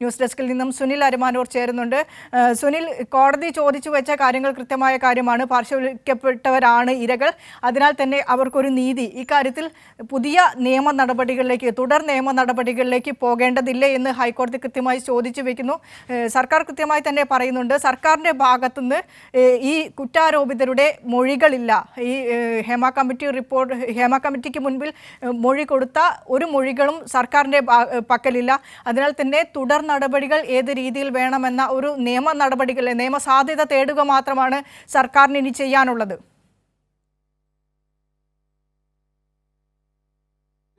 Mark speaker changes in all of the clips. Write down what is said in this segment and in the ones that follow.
Speaker 1: News ഡെസ്കിൽ നിന്നും സുനിൽ അരമാനൂർ ചേരുന്നുണ്ട്. സുനിൽ, കോടതി ചോദിച്ചു വെച്ച കാര്യങ്ങൾ കൃത്യമായ കാര്യമാണ്. പാർശ്വവൽക്കരിക്കപ്പെട്ടവരാണ് ഇരകൾ, അതിനാൽ തന്നെ അവർക്കൊരു നീതി. ഇക്കാര്യത്തിൽ പുതിയ നിയമ നടപടികളിലേക്ക്, തുടർ നിയമ നടപടികളിലേക്ക് പോകേണ്ടതില്ലേ എന്ന് ഹൈക്കോടതി കൃത്യമായി ചോദിച്ചു വെക്കുന്നു. സർക്കാർ കൃത്യമായി തന്നെ പറയുന്നുണ്ട്, സർക്കാരിൻ്റെ ഭാഗത്തുനിന്ന് ഈ കുറ്റാരോപിതരുടെ മൊഴികളില്ല. ഈ ഹേമ കമ്മിറ്റിക്ക് മുൻപിൽ മൊഴി കൊടുത്ത ഒരു മൊഴികളും സർക്കാരിൻ്റെ പക്കലില്ല. അതിനാൽ തന്നെ തുടർ നടപടികൾ ഏത് രീതിയിൽ വേണമെന്ന ഒരു നിയമ സാധ്യത തേടുക മാത്രമാണ് സർക്കാരിന് ഇനി ചെയ്യാനുള്ളത്.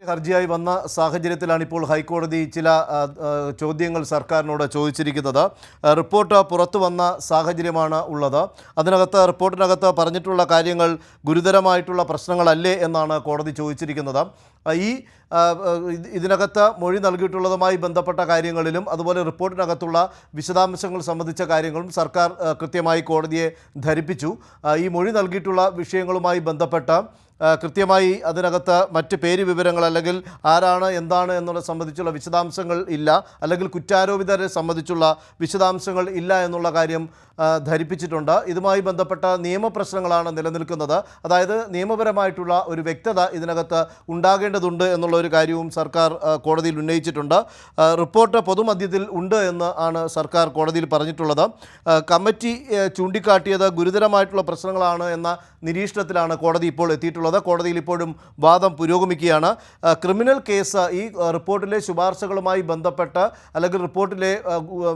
Speaker 2: ഹർജിയായി വന്ന സാഹചര്യത്തിലാണ് ഇപ്പോൾ ഹൈക്കോടതി ചില ചോദ്യങ്ങൾ സർക്കാരിനോട് ചോദിച്ചിരിക്കുന്നത്. റിപ്പോർട്ട് പുറത്തു വന്ന സാഹചര്യമാണ് ഉള്ളത്. റിപ്പോർട്ടിനകത്ത് പറഞ്ഞിട്ടുള്ള കാര്യങ്ങൾ ഗുരുതരമായിട്ടുള്ള പ്രശ്നങ്ങളല്ലേ എന്നാണ് കോടതി ചോദിച്ചിരിക്കുന്നത്. ഇതിനകത്ത് മൊഴി നൽകിയിട്ടുള്ളതുമായി ബന്ധപ്പെട്ട കാര്യങ്ങളിലും അതുപോലെ റിപ്പോർട്ടിനകത്തുള്ള വിശദാംശങ്ങൾ സംബന്ധിച്ച കാര്യങ്ങളും സർക്കാർ കൃത്യമായി കോടതിയെ ധരിപ്പിച്ചു. ഈ മൊഴി നൽകിയിട്ടുള്ള വിഷയങ്ങളുമായി ബന്ധപ്പെട്ട കൃത്യമായി അതിനകത്ത് മറ്റ് പേര് വിവരങ്ങൾ അല്ലെങ്കിൽ ആരാണ് എന്താണ് എന്നുള്ളത് സംബന്ധിച്ചുള്ള വിശദാംശങ്ങൾ ഇല്ല, അല്ലെങ്കിൽ കുറ്റാരോപിതരെ സംബന്ധിച്ചുള്ള വിശദാംശങ്ങൾ ഇല്ല എന്നുള്ള കാര്യം ധരിപ്പിച്ചിട്ടുണ്ട്. ഇതുമായി ബന്ധപ്പെട്ട നിയമപ്രശ്നങ്ങളാണ് നിലനിൽക്കുന്നത്. അതായത് നിയമപരമായിട്ടുള്ള ഒരു വ്യക്തത ഇതിനകത്ത് ഉണ്ടാകേണ്ടതുണ്ട് എന്നുള്ള ഒരു കാര്യവും സർക്കാർ കോടതിയിൽ ഉന്നയിച്ചിട്ടുണ്ട്. റിപ്പോർട്ട് പൊതുമധ്യത്തിൽ ഉണ്ട് എന്ന് ആണ് സർക്കാർ കോടതിയിൽ പറഞ്ഞിട്ടുള്ളത്. കമ്മിറ്റി ചൂണ്ടിക്കാട്ടിയത് ഗുരുതരമായിട്ടുള്ള പ്രശ്നങ്ങളാണ് എന്ന നിരീക്ഷണത്തിലാണ് കോടതി ഇപ്പോൾ എത്തിയിട്ടുള്ളത്. കോടതിയിൽ ഇപ്പോഴും വാദം പുരോഗമിക്കുകയാണ്. ക്രിമിനൽ കേസ് ഈ റിപ്പോർട്ടിലെ ശുപാർശകളുമായി ബന്ധപ്പെട്ട് അല്ലെങ്കിൽ റിപ്പോർട്ടിലെ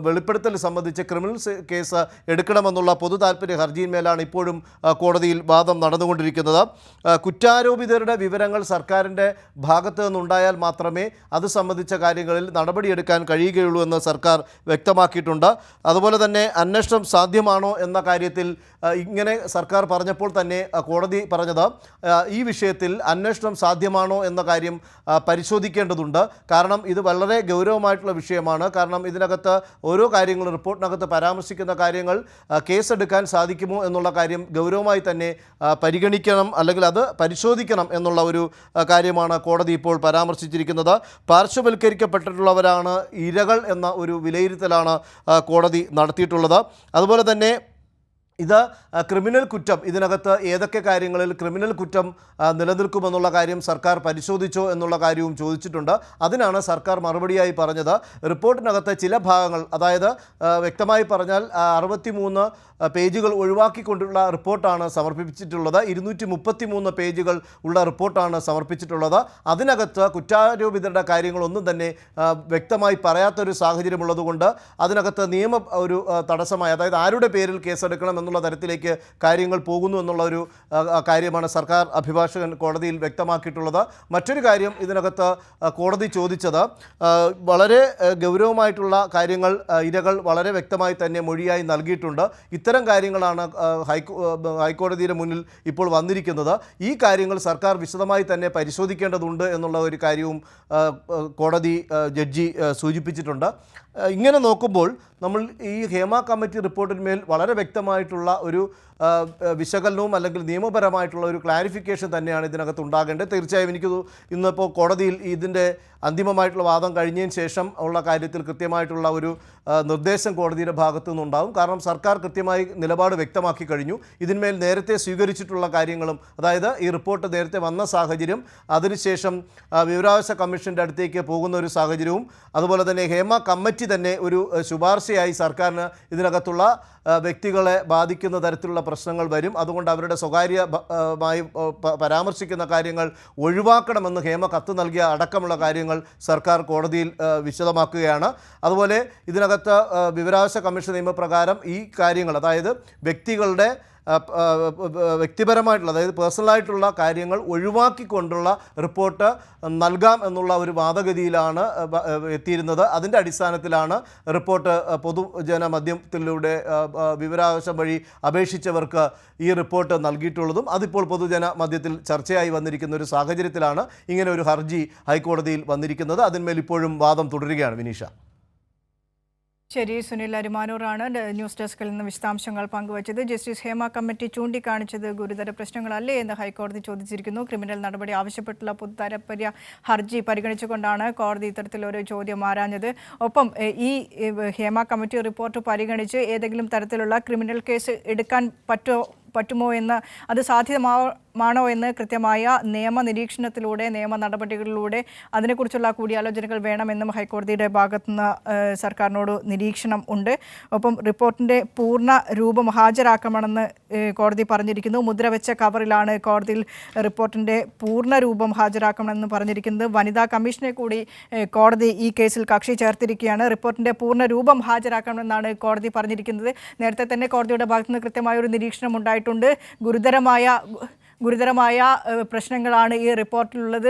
Speaker 2: വെളിപ്പെടുത്തൽ സംബന്ധിച്ച് ക്രിമിനൽ കേസ് എടുക്കണമെന്നുള്ള പൊതു താൽപ്പര്യ ഹർജിയിന്മേലാണ് ഇപ്പോഴും കോടതിയിൽ വാദം നടന്നുകൊണ്ടിരിക്കുന്നത്. കുറ്റാരോപിതരുടെ വിവരങ്ങൾ സർക്കാരിൻ്റെ ഭാഗത്തു നിന്നുണ്ടായാൽ മാത്രമേ അത് സംബന്ധിച്ച കാര്യങ്ങളിൽ നടപടിയെടുക്കാൻ കഴിയുകയുള്ളൂ എന്ന് സർക്കാർ വ്യക്തമാക്കിയിട്ടുണ്ട്. അതുപോലെ തന്നെ അന്വേഷണം സാധ്യമാണോ എന്ന കാര്യത്തിൽ ഇങ്ങനെ സർക്കാർ പറഞ്ഞപ്പോൾ തന്നെ കോടതി പറഞ്ഞത് ഈ വിഷയത്തിൽ അന്വേഷണം സാധ്യമാണോ എന്ന കാര്യം പരിശോധിക്കേണ്ടതുണ്ട്. കാരണം ഇത് വളരെ ഗൗരവമായിട്ടുള്ള വിഷയമാണ്. കാരണം ഇതിനകത്ത് ഓരോ കാര്യങ്ങളും റിപ്പോർട്ടിനകത്ത് പരാമർശിക്കുന്ന കാര്യങ്ങൾ കേസെടുക്കാൻ സാധിക്കുമോ എന്നുള്ള കാര്യം ഗൗരവമായി തന്നെ പരിഗണിക്കണം, അല്ലെങ്കിൽ അത് പരിശോധിക്കണം എന്നുള്ള ഒരു കാര്യമാണ് കോടതി ഇപ്പോൾ പരാമർശിച്ചിരിക്കുന്നത്. പാർശ്വവൽക്കരിക്കപ്പെട്ടിട്ടുള്ളവരാണ് ഇരകൾ എന്ന ഒരു വിലയിരുത്തലാണ് കോടതി നടത്തിയിട്ടുള്ളത്. അതുപോലെ തന്നെ ഇത് ക്രിമിനൽ കുറ്റം, ഇതിനകത്ത് ഏതൊക്കെ കാര്യങ്ങളിൽ ക്രിമിനൽ കുറ്റം നിലനിൽക്കുമെന്നുള്ള കാര്യം സർക്കാർ പരിശോധിച്ചോ എന്നുള്ള കാര്യവും ചോദിച്ചിട്ടുണ്ട്. അതിനാണ് സർക്കാർ മറുപടിയായി പറഞ്ഞത്, റിപ്പോർട്ടിനകത്ത് ചില ഭാഗങ്ങൾ, അതായത് വ്യക്തമായി പറഞ്ഞാൽ 63 പേജുകൾ ഒഴിവാക്കിക്കൊണ്ടുള്ള റിപ്പോർട്ടാണ് സമർപ്പിച്ചിട്ടുള്ളത്. 233 പേജുകൾ ഉള്ള റിപ്പോർട്ടാണ് സമർപ്പിച്ചിട്ടുള്ളത്. അതിനകത്ത് കുറ്റാരോപിതരുടെ കാര്യങ്ങളൊന്നും തന്നെ വ്യക്തമായി പറയാത്തൊരു സാഹചര്യമുള്ളതുകൊണ്ട് അതിനകത്ത് ഒരു തടസ്സമായി, അതായത് ആരുടെ പേരിൽ കേസെടുക്കണം എന്നുള്ള തരത്തിലേക്ക് കാര്യങ്ങൾ പോകുന്നു എന്നുള്ള ഒരു കാര്യമാണ് സർക്കാർ അഭിഭാഷകൻ കോടതിയിൽ വ്യക്തമാക്കിയിട്ടുള്ളത്. മറ്റൊരു കാര്യം ഇതിനകത്ത് കോടതി ചോദിച്ചത്, വളരെ ഗൗരവമായിട്ടുള്ള കാര്യങ്ങൾ ഇരകൾ വളരെ വ്യക്തമായി തന്നെ മൊഴിയായി നൽകിയിട്ടുണ്ട്. ഇത്തരം കാര്യങ്ങളാണ് ഹൈക്കോടതിയുടെ മുന്നിൽ ഇപ്പോൾ വന്നിരിക്കുന്നത്. ഈ കാര്യങ്ങൾ സർക്കാർ വിശദമായി തന്നെ പരിശോധിക്കേണ്ടതുണ്ട് എന്നുള്ള ഒരു കാര്യവും കോടതി ജഡ്ജി സൂചിപ്പിച്ചിട്ടുണ്ട്. ഇങ്ങനെ നോക്കുമ്പോൾ നമ്മൾ ഈ ഹേമ കമ്മിറ്റി റിപ്പോർട്ടിന്മേൽ വളരെ വ്യക്തമായിട്ടുള്ള ഒരു വിശകലനവും അല്ലെങ്കിൽ നിയമപരമായിട്ടുള്ള ഒരു ക്ലാരിഫിക്കേഷൻ തന്നെയാണ് ഇതിനകത്ത് ഉണ്ടാകേണ്ടത്. തീർച്ചയായും എനിക്ക് ഇന്നിപ്പോൾ കോടതിയിൽ ഇതിൻ്റെ അന്തിമമായിട്ടുള്ള വാദം കഴിഞ്ഞതിന് ശേഷം ഉള്ള കാര്യത്തിൽ കൃത്യമായിട്ടുള്ള ഒരു നിർദ്ദേശം കോടതിയുടെ ഭാഗത്തു നിന്നുണ്ടാകും. കാരണം സർക്കാർ കൃത്യമായി നിലപാട് വ്യക്തമാക്കി കഴിഞ്ഞു. ഇതിന്മേൽ നേരത്തെ സ്വീകരിച്ചിട്ടുള്ള കാര്യങ്ങളും, അതായത് ഈ റിപ്പോർട്ട് നേരത്തെ വന്ന സാഹചര്യം, അതിനുശേഷം വിവരാവകാശ കമ്മീഷൻ്റെ അടുത്തേക്ക് പോകുന്ന ഒരു സാഹചര്യവും, അതുപോലെ തന്നെ ഹേമ കമ്മിറ്റി തന്നെ ഒരു ശുപാർശയായി സർക്കാരിന് ഇതിനകത്തുള്ള വ്യക്തികളെ ബാധിക്കുന്ന തരത്തിലുള്ള പ്രശ്നങ്ങൾ വരും, അതുകൊണ്ട് അവരുടെ സ്വകാര്യമായി പരാമർശിക്കുന്ന കാര്യങ്ങൾ ഒഴിവാക്കണമെന്ന് ഹേമ കത്ത് നൽകിയ അടക്കമുള്ള കാര്യങ്ങൾ സർക്കാർ കോടതിയിൽ വിശദമാക്കുകയാണ്. അതുപോലെ ഇതിനകത്ത് വിവരാവകാശ കമ്മീഷൻ നിയമപ്രകാരം ഈ കാര്യങ്ങൾ, അതായത് വ്യക്തിപരമായിട്ടുള്ള, അതായത് പേഴ്സണലായിട്ടുള്ള കാര്യങ്ങൾ ഒഴിവാക്കിക്കൊണ്ടുള്ള റിപ്പോർട്ട് നൽകാം എന്നുള്ള ഒരു വാദഗതിയിലാണ് എത്തിയിരുന്നത്. അതിൻ്റെ അടിസ്ഥാനത്തിലാണ് റിപ്പോർട്ട് പൊതുജന മധ്യത്തിലൂടെ വിവരാവകാശം വഴി അപേക്ഷിച്ചവർക്ക് ഈ റിപ്പോർട്ട് നൽകിയിട്ടുള്ളതും അതിപ്പോൾ പൊതുജന മധ്യത്തിൽ ചർച്ചയായി വന്നിരിക്കുന്ന ഒരു സാഹചര്യത്തിലാണ് ഇങ്ങനെ ഒരു ഹർജി ഹൈക്കോടതിയിൽ വന്നിരിക്കുന്നത്. അതിന്മേൽ ഇപ്പോഴും വാദം തുടരുകയാണ്. വിനീഷ.
Speaker 1: ശരി, സുനിൽ അരിമാനൂറാണ് ന്യൂസ് ഡെസ്കിൽ നിന്ന് വിശദാംശങ്ങൾ പങ്കുവച്ചത്. ജസ്റ്റിസ് ഹേമ കമ്മിറ്റി ചൂണ്ടിക്കാണിച്ചത് ഗുരുതര പ്രശ്നങ്ങളല്ലേ എന്ന് ഹൈക്കോടതി ചോദിച്ചിരിക്കുന്നു. ക്രിമിനൽ നടപടി ആവശ്യപ്പെട്ടുള്ള പൊതുതാൽപര്യ ഹർജി പരിഗണിച്ചുകൊണ്ടാണ് കോടതി ഇത്തരത്തിലൊരു ചോദ്യം ആരാഞ്ഞത്. ഒപ്പം ഈ ഹേമ കമ്മിറ്റി റിപ്പോർട്ട് പരിഗണിച്ച് ഏതെങ്കിലും തരത്തിലുള്ള ക്രിമിനൽ കേസ് എടുക്കാൻ പറ്റുമോ എന്ന്, അത് സാധ്യമാണോ എന്ന് കൃത്യമായ നിയമ നിരീക്ഷണത്തിലൂടെ, നിയമ നടപടികളിലൂടെ അതിനെക്കുറിച്ചുള്ള കൂടിയാലോചനകൾ വേണമെന്നും ഹൈക്കോടതിയുടെ ഭാഗത്തുനിന്ന് സർക്കാരിനോട് നിരീക്ഷണം ഉണ്ട്. ഒപ്പം റിപ്പോർട്ടിൻ്റെ പൂർണ്ണ രൂപം ഹാജരാക്കണമെന്ന് കോടതി പറഞ്ഞിരിക്കുന്നു. മുദ്രവെച്ച കവറിലാണ് കോടതിയിൽ റിപ്പോർട്ടിൻ്റെ പൂർണ്ണ രൂപം ഹാജരാക്കണമെന്ന് പറഞ്ഞിരിക്കുന്നത്. വനിതാ കമ്മീഷനെ കൂടി കോടതി ഈ കേസിൽ കക്ഷി ചേർത്തിരിക്കുകയാണ്. റിപ്പോർട്ടിൻ്റെ പൂർണ്ണ രൂപം ഹാജരാക്കണമെന്നാണ് കോടതി പറഞ്ഞിരിക്കുന്നത്. നേരത്തെ തന്നെ കോടതിയുടെ ഭാഗത്തുനിന്ന് കൃത്യമായ ഒരു നിരീക്ഷണം ഉണ്ടായിട്ടുണ്ട്. ഗുരുതരമായ പ്രശ്നങ്ങളാണ് ഈ റിപ്പോർട്ടിലുള്ളത്.